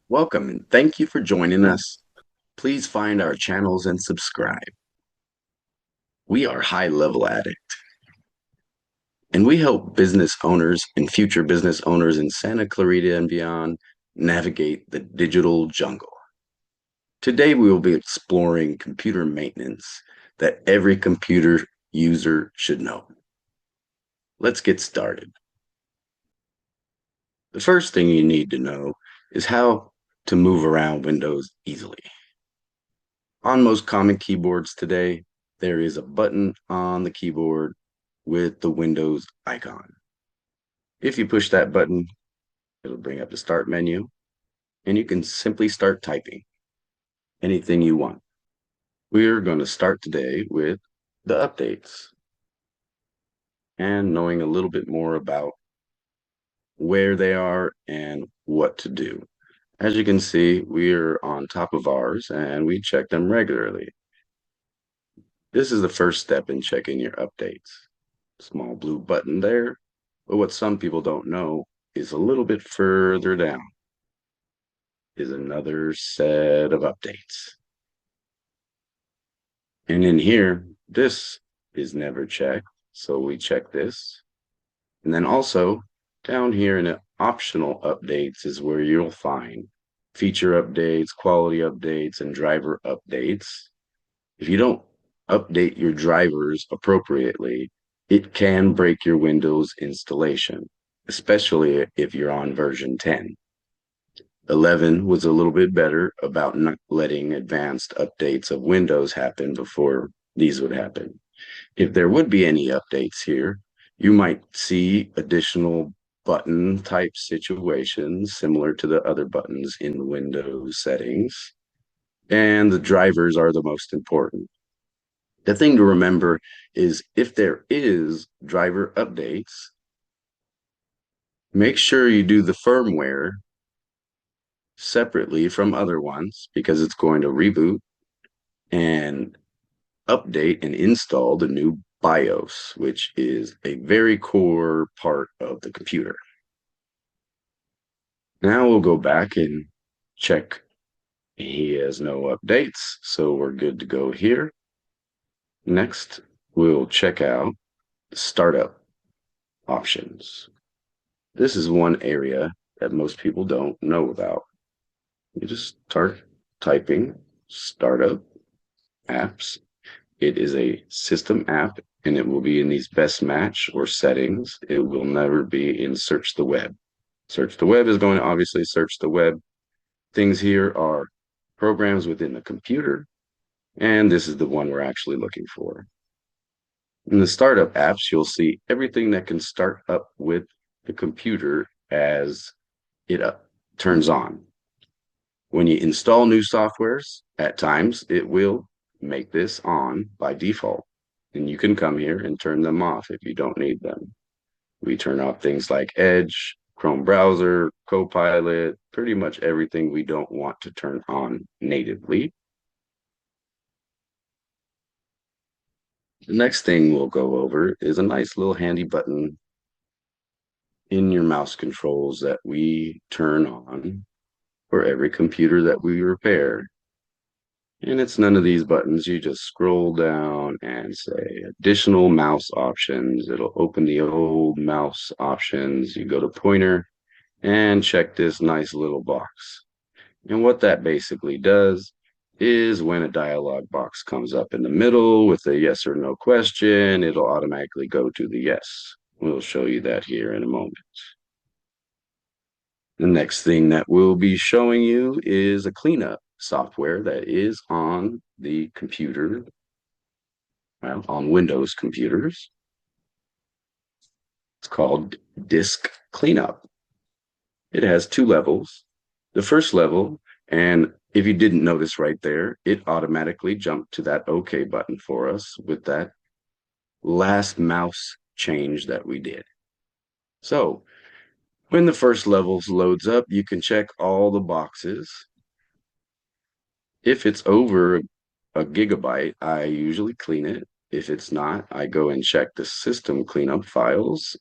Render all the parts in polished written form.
Welcome and thank you for joining us. Please find our channels and subscribe. We are High Level Addict, and we help business owners and future business owners in Santa Clarita and beyond navigate the digital jungle. Today, we will be exploring computer maintenance that every computer user should know. Let's get started. The first thing you need to know is how to move around Windows easily. On most common keyboards today, there is a button on the keyboard with the Windows icon. If you push that button, it'll bring up the start menu and you can simply start typing anything you want. We're going to start today with the updates and knowing a little bit more about where they are and what to do. As you can see, we're on top of ours and we check them regularly. This is the first step in checking your updates. Small blue button there, but what some people don't know is a little bit further down is another set of updates. And in here, this is never checked, so we check this. And then also down here in the optional updates is where you'll find feature updates, quality updates, and driver updates. If you don't update your drivers appropriately, it can break your Windows installation, especially if you're on version 10. 11 was a little bit better about not letting advanced updates of Windows happen before these would happen. If there would be any updates here, you might see additional button type situations similar to the other buttons in Windows settings. And the drivers are the most important. The thing to remember is if there is driver updates, make sure you do the firmware separately from other ones because it's going to reboot and update and install the new BIOS, which is a very core part of the computer. Now we'll go back and check. He has no updates, so we're good to go here. Next, we'll check out startup options. This is one area that most people don't know about. You just start typing startup apps. It is a system app and it will be in these best match or settings. It will never be in search the web. Search the web is going to obviously search the web. Things here are programs within the computer, and this is the one we're actually looking for. In the startup apps, you'll see everything that can start up with the computer as it turns on. When you install new softwares, at times it will make this on by default. And you can come here and turn them off if you don't need them. We turn off things like Edge, Chrome browser, Copilot, pretty much everything we don't want to turn on natively. The next thing we'll go over is a nice little handy button in your mouse controls that we turn on for every computer that we repair. And it's none of these buttons. You just scroll down and say additional mouse options. It'll open the old mouse options. You go to pointer and check this nice little box. And what that basically does is when a dialog box comes up in the middle with a yes or no question, it'll automatically go to the yes. We'll show you that here in a moment. The next thing that we'll be showing you is a cleanup software that is on the computer, well, on Windows computers. It's called Disk Cleanup. It has two levels. The first level, and if you didn't notice right there, it automatically jumped to that OK button for us with that last mouse change that we did. So when the first levels loads up, you can check all the boxes. If it's over a gigabyte, I usually clean it. If it's not, I go and check the system cleanup files.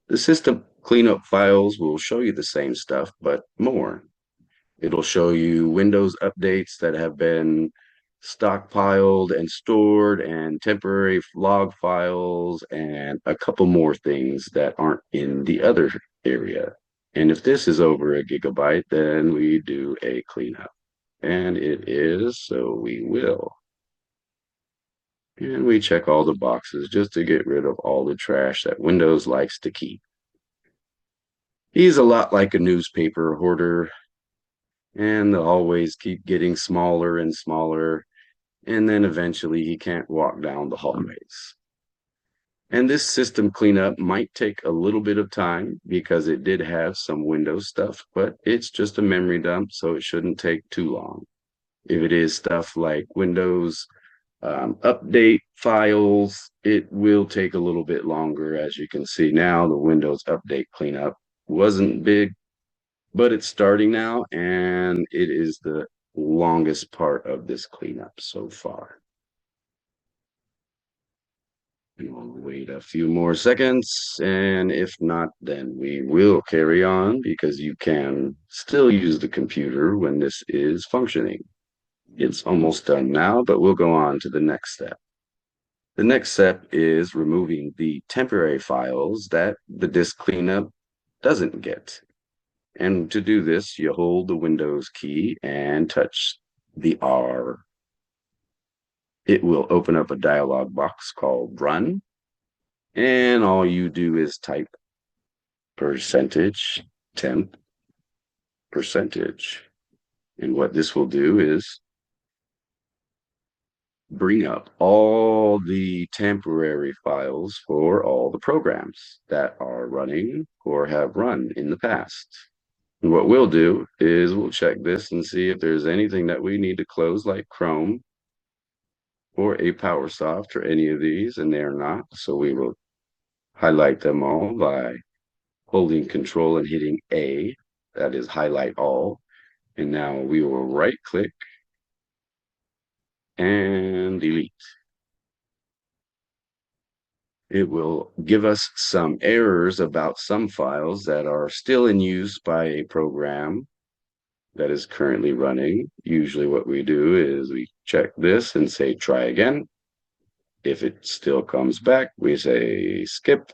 The system cleanup files will show you the same stuff, but more. It'll show you Windows updates that have been stockpiled and stored, and temporary log files, and a couple more things that aren't in the other area. And if this is over a gigabyte, then we do a cleanup. And it is, so we will. And we check all the boxes just to get rid of all the trash that Windows likes to keep. He's a lot like a newspaper hoarder, and they'll always keep getting smaller and smaller, and then eventually he can't walk down the hallways. And this system cleanup might take a little bit of time because it did have some Windows stuff, but it's just a memory dump, so it shouldn't take too long. If it is stuff like Windows update files, it will take a little bit longer. As you can see now, the Windows update cleanup wasn't big, but it's starting now, and it is the longest part of this cleanup so far. And we'll wait a few more seconds, and if not, then we will carry on because you can still use the computer when this is functioning. It's almost done now, but we'll go on to the next step. The next step is removing the temporary files that the disk cleanup doesn't get. And to do this, you hold the Windows key and touch the R. It will open up a dialog box called Run, and all you do is type percentage temp percentage. And what this will do is bring up all the temporary files for all the programs that are running or have run in the past. And what we'll do is we'll check this and see if there's anything that we need to close, like Chrome or a PowerSoft or any of these, and they're not. So we will highlight them all by holding Control and hitting A. That is highlight all. And now we will right click and delete. It will give us some errors about some files that are still in use by a program that is currently running. Usually what we do is we check this and say try again. If it still comes back, we say skip.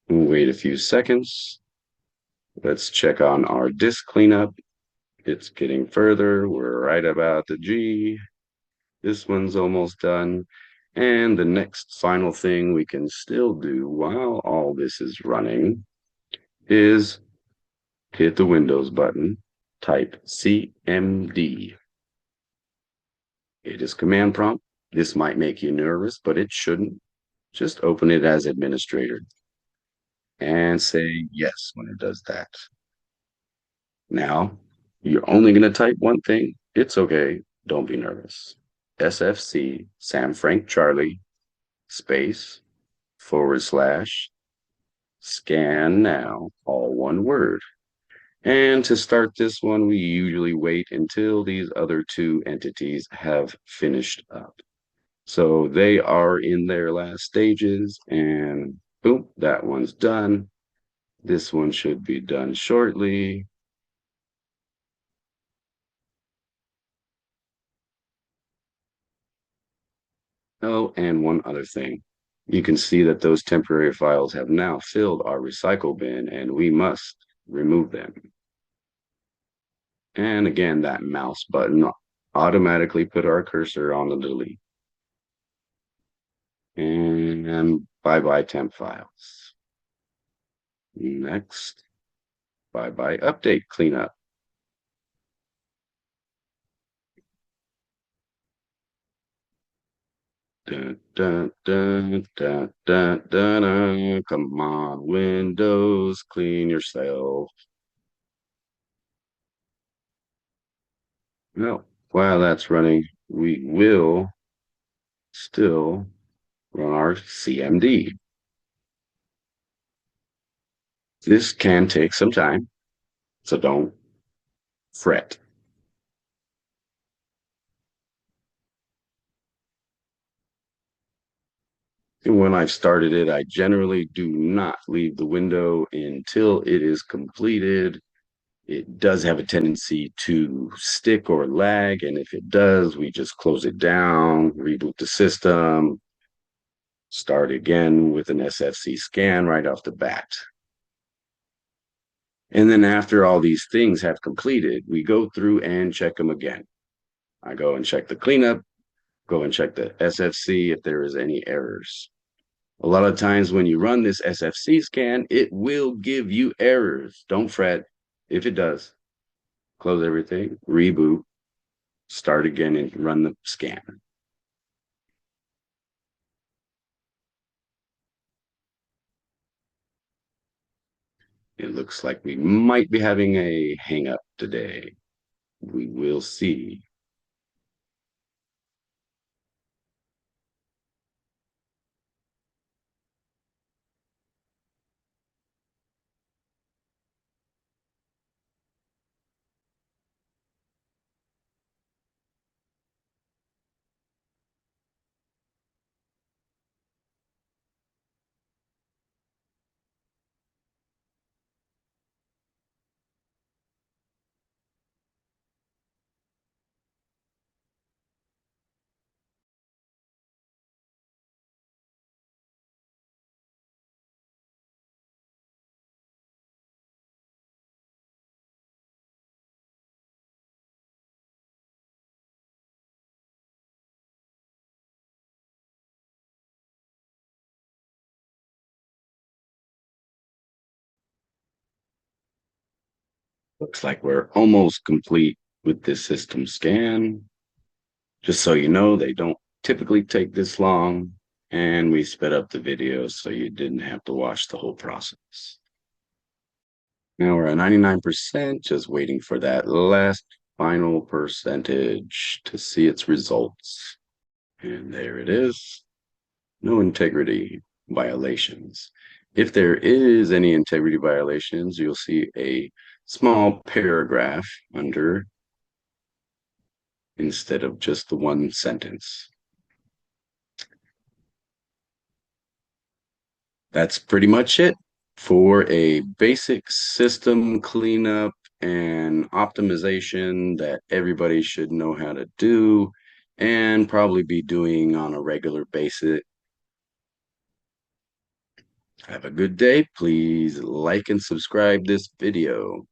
We'll wait a few seconds. Let's check on our disk cleanup. It's getting further. We're right about the G. This one's almost done. And the next final thing we can still do while all this is running is hit the Windows button, type CMD. It is command prompt. This might make you nervous, but it shouldn't. Just open it as administrator and say yes when it does that. Now, you're only going to type one thing. It's okay. Don't be nervous. SFC, Sam Frank Charlie, space, / scan now, all one word. And to start this one, we usually wait until these other two entities have finished up. So they are in their last stages, and boom, that one's done. This one should be done shortly. Oh, and one other thing. You can see that those temporary files have now filled our recycle bin, and we must remove them. And again, that mouse button automatically put our cursor on the delete. And bye-bye temp files. Next, bye-bye update cleanup. Dun, dun, dun, dun, dun, dun, dun. Come on, Windows, clean yourself. Well, while that's running, we will still run our CMD. This can take some time, so don't fret. And when I've started it, I generally do not leave the window until it is completed. It does have a tendency to stick or lag, and if it does, we just close it down, reboot the system, start again with an SFC scan right off the bat. And then after all these things have completed, we go through and check them again. I go and check the cleanup, go and check the SFC if there is any errors. A lot of times when you run this SFC scan, it will give you errors. Don't fret. If it does, close everything, reboot, start again and run the scan. It looks like we might be having a hang up today. We will see. Looks like we're almost complete with this system scan. Just so you know, they don't typically take this long, and we sped up the video so you didn't have to watch the whole process. Now we're at 99%, just waiting for that last final percentage to see its results. And there it is. No integrity violations. If there is any integrity violations, you'll see a small paragraph under instead of just the one sentence. That's pretty much it for a basic system cleanup and optimization that everybody should know how to do and probably be doing on a regular basis. Have a good day. Please like and subscribe this video.